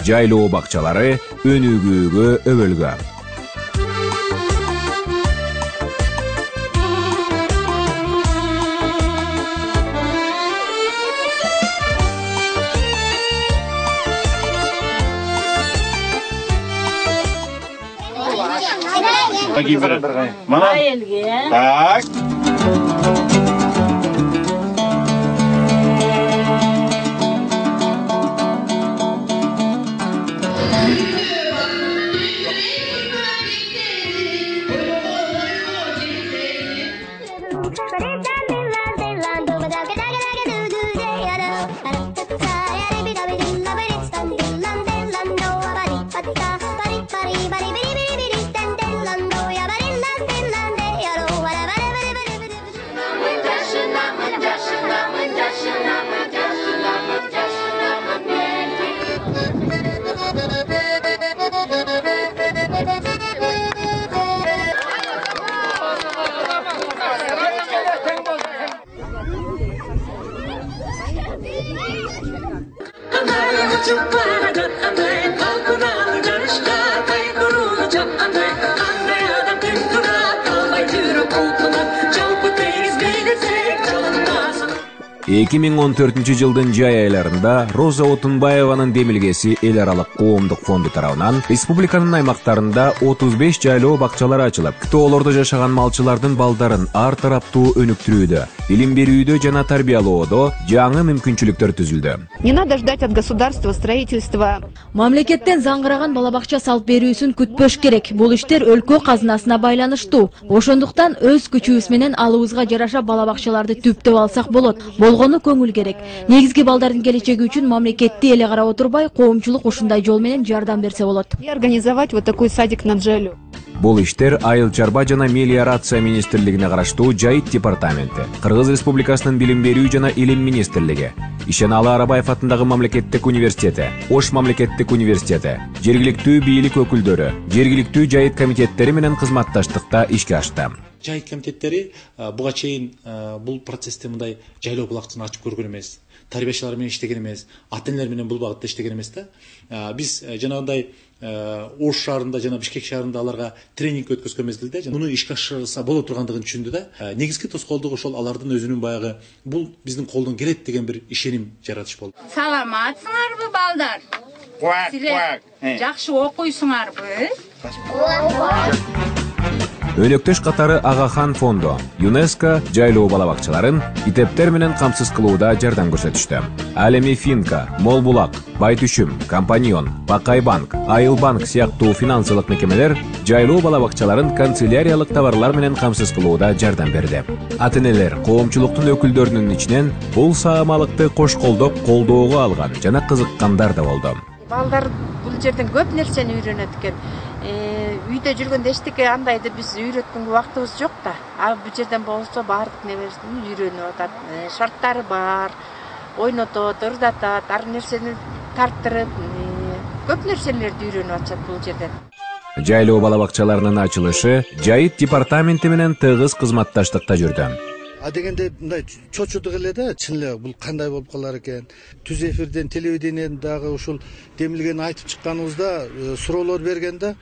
жайлоо бакчалары өнүгүүгө өбөлгө. Mana. Tak. Эки 2014 жылдын жай айларында Роза Отунбаеванын демилгеси эл аралык коомдук фонду тарабынан республиканын аймактарында 35 жайлоо бакчалары ачылып, ктоолордо жашаган малчылардын балдарын ар тараптуу өнүктүрүүдө, билим берүүдө жана тарбиялоодо жаңы мүмкүнчүлүктөр түзүлдү. Не надо ждать от государства строительства. Мамлекеттен заңгыраган бала бакча салып берүүсүн күтпөш керек. Бул иштер өлкө казынасына байланыштуу. Ошондуктан өз күчүбүз менен алыбызга жараша бала бакчаларды түптөп алсак болот. Болгону көңүл керек. Негизги балдардын келечеги үчүн мамлекетти эле карап отурбай, коомчулук ушундай жол менен жардам берсе болот. И организовать вот такой садик на Джайлу. Бул иштер Айыл чарба жана мелиорация министрлигине караштуу Жайыт департаменти, Кыргыз Республикасынын билим берүү жана илим министрлиги, Ишеналы Арабаев атындагы мамлекеттик университети, Ош мамлекеттик университети, жергиликтүү бийлик өкүлдөрү, жергиликтүү Жайыт комитеттери менен кызматташтыкта ишке ашты. Жайыт комитеттери буга чейин бул процессте мындай жайлоо булакчысын ачып көргөн эмес, тарбиячылар менен иштеген эмес, ата-энелер менен бул багытта иштеген эмес да. Биз жанагындай Ош шаарында жана Бишкек шаарында аларга тренинг өткөзгөн мезгилде муну ишке ашырса боло тургандыгын түшүндү да. Негизги тоскоолдук ошол алардын өзүнүн баягы бул биздин колдон келет деген бир ишеним жаратыш болду. Саламатсыңарбы балдар? Силер жакшы окуйсуңарбы? Өнөктөш катары Агахан фонду, ЮНЕСКО жайлоо бала бакчаларын итептер менен камсыз кылууда жардам көрсөтүштү. Алеми Финка, Молбулак, Байтүшүм, Компаньон, Бакай банк, Айыл банк сыяктуу финансылык мекемелер жайлоо бала бакчаларын канцеляриялык товарлар менен камсыз кылууда жардам берди. Ата-энелер коомчулуктун өкүлдөрүнүн ичинен бул саамалыкты кош колдоп колдоого алган жана кызыккандар да болду. Балдар бул жерден көп нерсени үйрөнөт экен. Үйдө жүргөндө эчтеке андайды биз үйрөткөнгө убактыбыз жок да. Бул жерден болсо баардык нерсени үйрөнүп атат. Шарттары бар, ойнотот, ырдатат, ар нерсени тарттырып, көп нерселерди үйрөнүп атышат бул жерден. Жайлоо бала бакчаларынын ачылышы Жайыт департаменти менен тыгыз кызматташтыкта жүрдү. Дегенде мындай чочудук эле да, чын эле бул кандай болуп калар экен. Түз эфирден, телевидениеден дагы ушул демилгени айтып чыкканыбызда суроолор бергенде,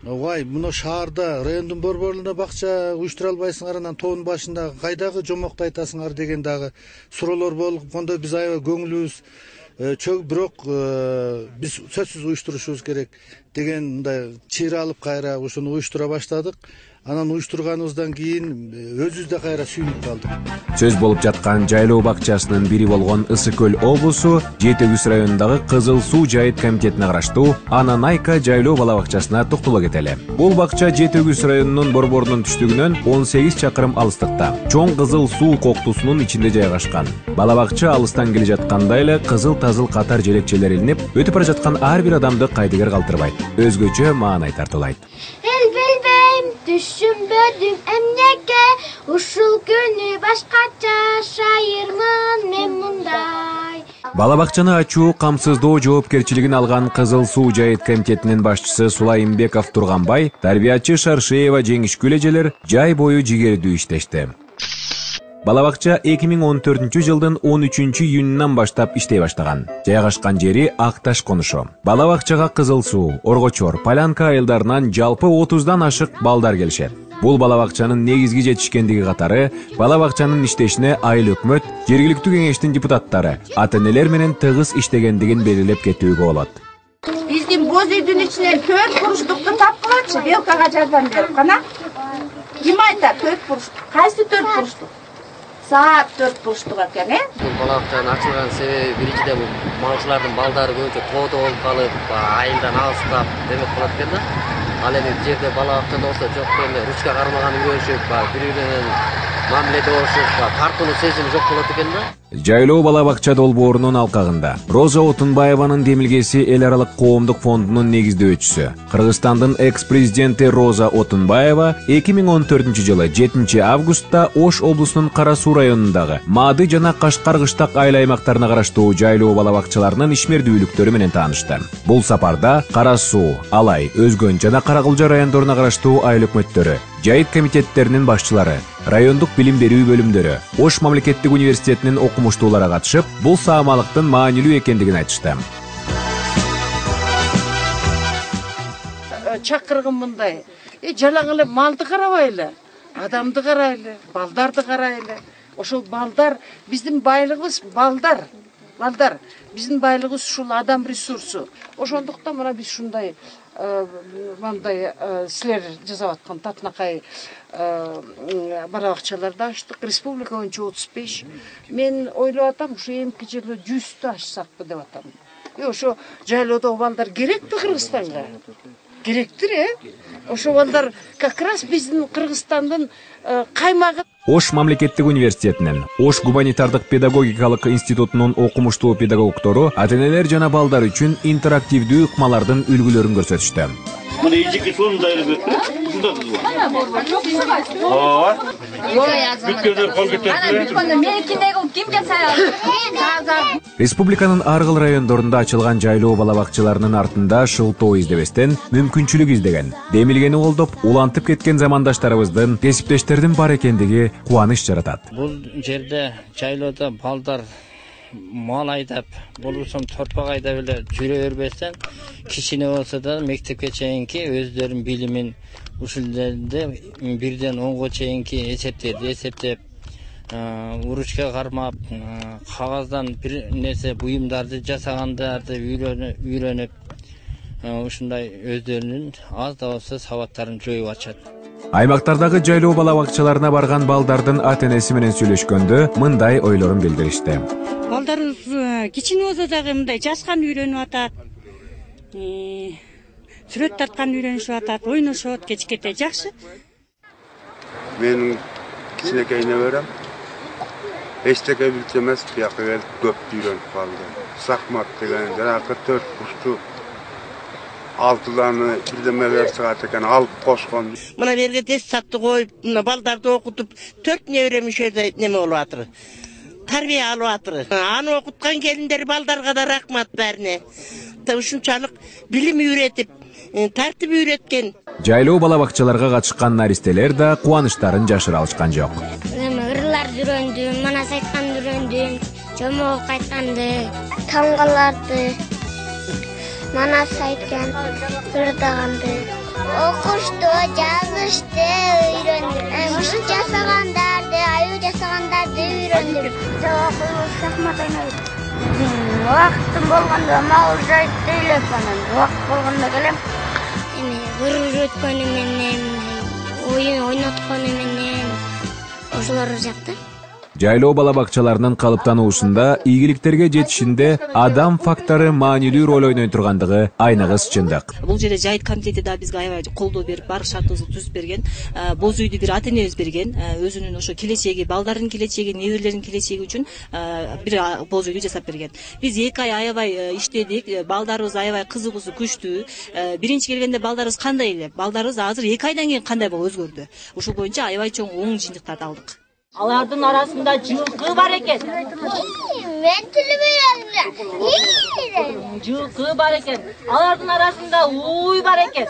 ой, мына шаарда, райондун борборунда бакча уюштура албайсыңар, анан тоонун башында кайдагы жомокту айтасыңар деген дагы суроолор болгондо биз аябай көңүлүбүз чөгүп, бирок биз сөзсүз уюштурушубуз керек деген мындай чыйра алып кайра ошону уюштура баштадык. Анан уюштурганыбыздан кийин өзүбүз да кайра сүйүнүп калдык. Сөз болуп жаткан жайлоо бакчасынын бири болгон Ысык көл облусу Жети Өгүз районундагы Кызыл Суу Жайыт комитетине караштуу Ананайка жайлоо бала бакчасына токтоло кетели. Бул бакча Жети Өгүз районунун борборунун түштүгүнөн 18 чакырым алыстыкта, чоң Кызыл Суу коктусунун ичинде жайгашкан. Бала бакча алыстан келе жатканда эле кызыл-тазыл катар желекчелер илинип, өтүп бара жаткан ар бир адамды кайдыгер калтырбайт. Өзгөчө маанай тартуулайт. Düşünmedim emniyete, uşul günü başkaça şairmın memnunday. Бала бакчаны ачуу камсыздоо жоопкерчилигин алган Кызыл Суу Жайыт комитетинин башчысы Сулайымбеков Турганбай, тарбиячы Шаршеева Жеңишкүл эжелер жай бою жигердүү иштешти. Балабакча 2014 жылдын 13 июнунан баштап иштей баштаган. Жайгашкан жери Акташ конушу. Балабакчага Кызыл Суу, Оргочор, Полянка айылдарынан жалпы 30дан ашык балдар келишет. Бул балабакчанын негизги жетишкендиги катары балабакчанын иштешине айыл өкмөт, жергиликтүү кеңештин депутаттары, ата-энелер менен тыгыз иштегендигин белгилеп кетүүгө болот. Биздин боз үйдүн ичинен 4 буруштукту тапкылачы, Белкага жардам берип кана. Ким айтат 4 буруштук? Кайсы 4 буруштук? Саат 4 буруштук экен, Бул балабакчанын ачылган себеби биринчиден бул малчылардын балдары көбүнчө тоодо болуп калып, айылдан алыстап демек болот экен да. Ал эми бул жерде балабакчада болсо жок эле ручка кармаган үйрөнүшүп, бири-бири менен мамиледе болушуп, тартууну сезим жок болот экен да. Жайлоо балабакча долбоорунун алкагында Роза Отунбаеванын демилгеси эл аралык коомдук фондунун негиздөөчүсү, Кыргызстандын экс-президенти Роза Отунбаева 2014 жылы 7 августта Ош облусунун Кара Суу районундагы Маады жана Кашкар кыштак айыл аймактарына караштуу жайлоо балабакчаларынын ишмердүүлүктөрү менен таанышты. Бул сапарда Кара Суу, Алай, Өзгөн жана Каракылжа райондоруна караштуу айыл өкмөттөрү, жайыт комитеттеринин башчылары, райондук билим берүү бөлүмдөрү, Ош мамлекеттик университетинин окумуштуулары катышып, бул саамалыктын маанилүү экендигин айтышты. Чакырган мындай. Жалаң эле малды карабайлы, адамды карайлы, балдарды карайлы. Ошол балдар биздин байлыгыбыз балдар. Балдар биздин байлыгыбыз ушул адам ресурсу. Ошондуктан мына биз ушундай мындай силер жасап аткан татынакай балабакчаларды ачтык. Республика боюнча 35. Мен ойлоп атам, ушу эмки жылы 100тү ачсакпы деп атам. Ошо жайлоодогу балдар керекпи Кыргызстанга? Керектир, Ошо балдар как раз биздин Кыргызстандын каймагы. Ош мамлекеттик университетинин, Ош гуманитардык педагогикалык институтунун окумуштуу педагогдору ата-энелер жана балдар үчүн интерактивдүү ыкмалардын үлгүлөрүн көрсөтүштү. Мына эжеке сонун дайыр берди. Ушунда кыз бар. Бүткөндөр кол кетти. Меникиндеги кимге саял? Республиканын ар кыл райондорунда ачылган жайлоо балабакчаларынын артында шылтоо издебестен мүмкүнчүлүк издеген, демилгени колдоп, улантып кеткен замандаштарыбыздын, кесиптештердин бар экендиги кубаныч жаратат. Бул жерде жайлоодо балдар мал айдап, болбосо торпак айдап эле жүрө бербестен, кичине болсо да мектепке чейинки өздөрүнүн билимин ушул жерде 1ден 10го чейинки эсептеп, уручка кармап, кагаздан бир нерсе буюмдарды жасагандарды үйрөнүп, ушундай өздөрүнүн аз да болсо сабаттарын жойуп ачат. Аймактардагы жайлоо балабакчаларына барган балдардын ата-энеси менен сүйлөшкөндө мындай ойлорун билдиришти. Балдарыбыз кичине болсо дагы мындай жазган үйрөнүп атат. Сүрөт тарткан үйрөнүшүп атат, ойношот, кечкете жакшы. Менин кичинекей неберем эчтеке билчү эмес, бияка келип көп үйрөнүп калды. Сакмат деген жанагы 4 бурчту 6-даны билдемелер саат экен алып кошкон. Мына берге тест сатты коюп, мына балдарды окутуп 4 неберем ушерде неме болуп атыр. Тарбия алып атыр. Аны окуткан келиндер балдарга да рахмат бәріне. Ушунчалык билим үйретип, тартип үйреткен. Жайлоо балабакчаларга катышкан наристелер да кубанычтарын жашыра алышкан жок. Ырлар жүрөндүм, манас айткан жүрөндүм, жомогуп кайтканды, тамгаларды, манас айткан ырдаганды, окушту, жазышты үйрөндүм. Ушу жасагандарды, аюу жасагандарды үйрөндүм. Шахмат ойнойт. Убактым болгондо мал жайтты үйлөп анан убакыт болгондо келем. Ыр өткөнү менен, оюн ойноткону менен ошолор жакты. Жайлоо балабакчаларынын калыптануусунда ийгиликтерге жетишинде адам фактору маанилүү роль ойной тургандыгы айнагыс чындык. Бул жерде жайыт комитети да бизге аябай колдоо берип, баары шартыбызды түзүп берген. Боз үйдү бир ата-энебиз берген. Өзүнүн ошо келечеги, балдардын келечеги, неберелердин келечеги үчүн бир боз үйдү жасап берген. Биз 2 ай аябай иштедик. Балдарыбыз аябай кызыгуусу күчтүү. Биринчи келгенде балдарыбыз кандай эле? Балдарыбыз азыр 2 айдан кийин кандай болуп өзгөрдү. Ушул боюнча аябай чоң оң жыйынтыктарды алдык. Алардын арасында жылкы бар экен. Мен тилбейм. Жылкы бар экен. Алардын арасында уй бар экен.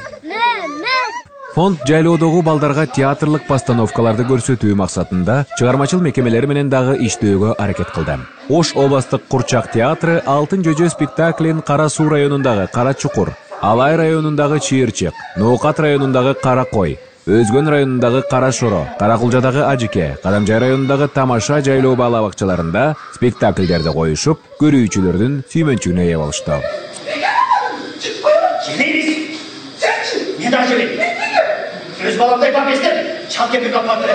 Фонд жайлоодогу балдарга театрлык постановкаларды көрсөтүү максатында чыгармачыл мекемелери менен дагы иштөөгө аракет кылды. Ош областык Курчак театры Алтын жөжө спектаклин Кара Суу районундагы Кара Чукур, Алай районундагы Чыйырчык, Ноокат районундагы Кара Кой, Өзгөн районундагы Кара Шоро, Каракулжадагы Ажыке, Кадамжай районундагы Тамаша жайлоо балабакчаларында спектакльдерди коюшуп, көрүүчүлөрдүн сүймөнчүгүнө ээ болушту. Өз баламдай бапестер, чалкепи капады.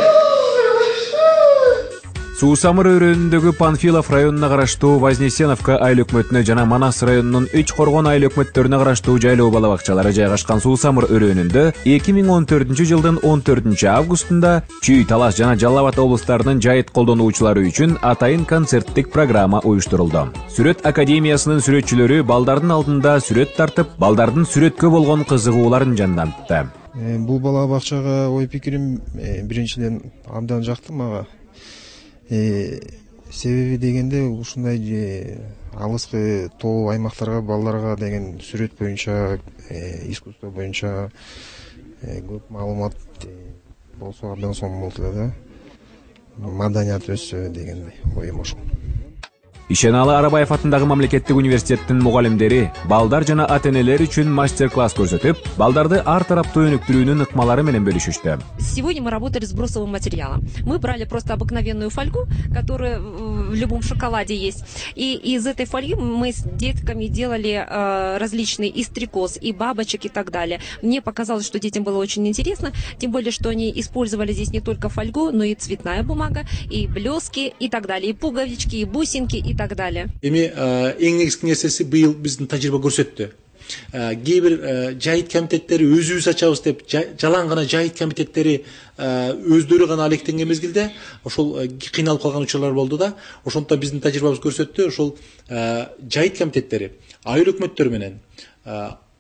Суусамыр өрөөнүндөгү Панфилов районуна караштуу Вознесеновка айыл өкмөтүнө жана Манас районунун 3 коргон айыл өкмөттөрүнө караштуу жайлоо балабакчалары жайгашкан Суусамыр өрөөнүндө 2014 жылдын 14 августунда Чүй, Талас жана Жалал Абад облустарынын жайыт колдонуучулары үчүн атайын концерттик программа уюштурулду. Сүрөт академиясынын сүрөтчүлөрү балдардын алдында сүрөт тартып, балдардын сүрөткө болгон кызыгууларын жандантты. Бул балабакчага ой пикирим биринчиден абдан жакты мага. Себеби дегенде ушундай алыскы тоо аймактарга балдарга деген сүрөт боюнча, искусство боюнча көп маалымат болсо абдан сонун болот эле да. Маданият өссө дегендей оюм ошол. Ишеналы Арабаев атындагы мамлекеттик университеттин мугалимдери балдар жана ата-энелер үчүн мастер-класс көрсөтүп, балдарды ар тараптуу өнүктүрүүнүн ыкмалары менен бөлүшүштү. Сегодня мы работали с бросовым материалом. Мы брали просто обыкновенную фольгу, которая в любом шоколаде есть. И из этой фольги мы с детками делали различные и стрекоз, и бабочек, и так далее. Мне показалось, что детям было очень интересно, тем более, что они использовали здесь не только фольгу, но и цветная бумага, и блески, и так далее, и пуговички, и бусинки, и так далее. Эми эң негизги нерсеси быйыл биздин тажрыйба көрсөттү. Кээ бир жайыт комитеттери өзүбүз ачабыз деп жалаң гана жайыт комитеттери өздөрү гана алектенген мезгилде ошол кыйналып калган учурлар болду да. Ошондуктан биздин тажрыйбабыз көрсөттү, ошол жайыт комитеттери айыл өкмөттөр менен,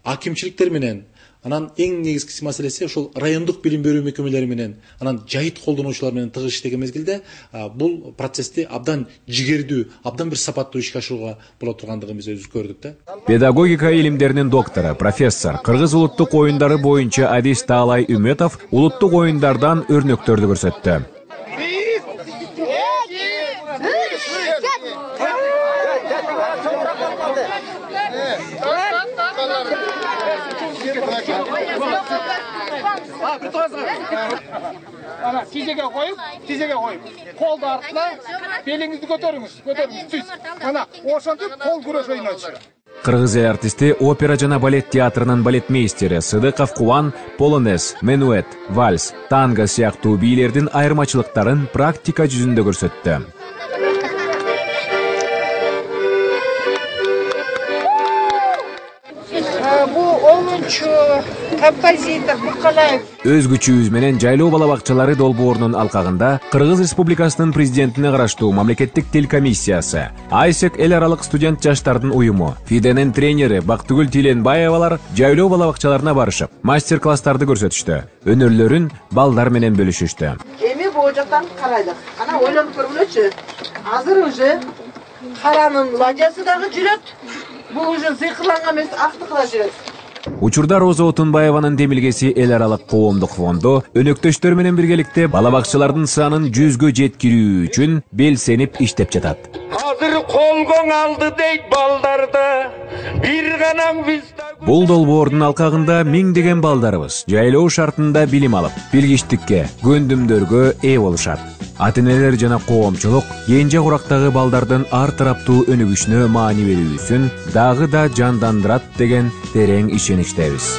акимчиликтер менен, анан эң негизги маселеси ошол райондук билим берүү мекемелери менен, анан жайыт колдонуучулар менен тыгыз иштеген мезгилде бул процессти абдан жигердүү, абдан бир сапаттуу ишке ашырууга боло тургандыгын биз өзүбүз көрдүк да. Педагогика илимдеринин доктору, профессор, Кыргыз улуттук оюндары боюнча Адис Таалай Үмөтов улуттук оюндардан өрнөктөрдү көрсөттү. Ana tizege koyup, koldu артына, белиңизди көтөрүңүз, түз. Ana, ошентип кол күрөш ойнойт. Кыргыз эл артисти, опера жана балет театрынын балетмейстери Сыдыков Кубан полонез, менуэт, вальс, танго сыяктуу бийлердин айырмачылыктарын практика жүзүндө көрсөттү. Композитор Букалаев. Өзгөчүбүз менен жайлоо балабакчалары долбоорунун алкагында Кыргыз Республикасынын президентине караштуу мамлекеттик тил комиссиясы, Айсек эл аралык студент жаштардын уюму, Фиденин тренери Бактыгүл Тиленбаевалар жайлоо балабакчаларына барышып, мастер-класстарды көрсөтүштү. Өнөрлөрүн балдар менен бөлүшүштү. Эми бул жактан карайлык. Ана ойлонуп көргүлөчү. Азыр уже каранын ладьясы дагы жүрөт. Бул уже зыйкырланган эмес, актыкла жүрөт. Учурда Роза Отунбаеванын демилгеси эл аралык коомдук фонду өнөктөштөр менен биргеликте балабакчалардын санын 100гө жеткирүү үчүн белсенип иштеп жатат. Азыр колгоң алды дейт балдарда, бир гана биз. Бул долбоордун алкагында миңдеген балдарыбыз жайлоо шартында билим алып, билгичтикке, көндүмдөргө ээ болушат. Ата-энелер жана коомчулук энже курактагы балдардын ар тараптуу өнүгүшүнө маани берүүсүн дагы да жандандырат деген терең ишеничтебиз.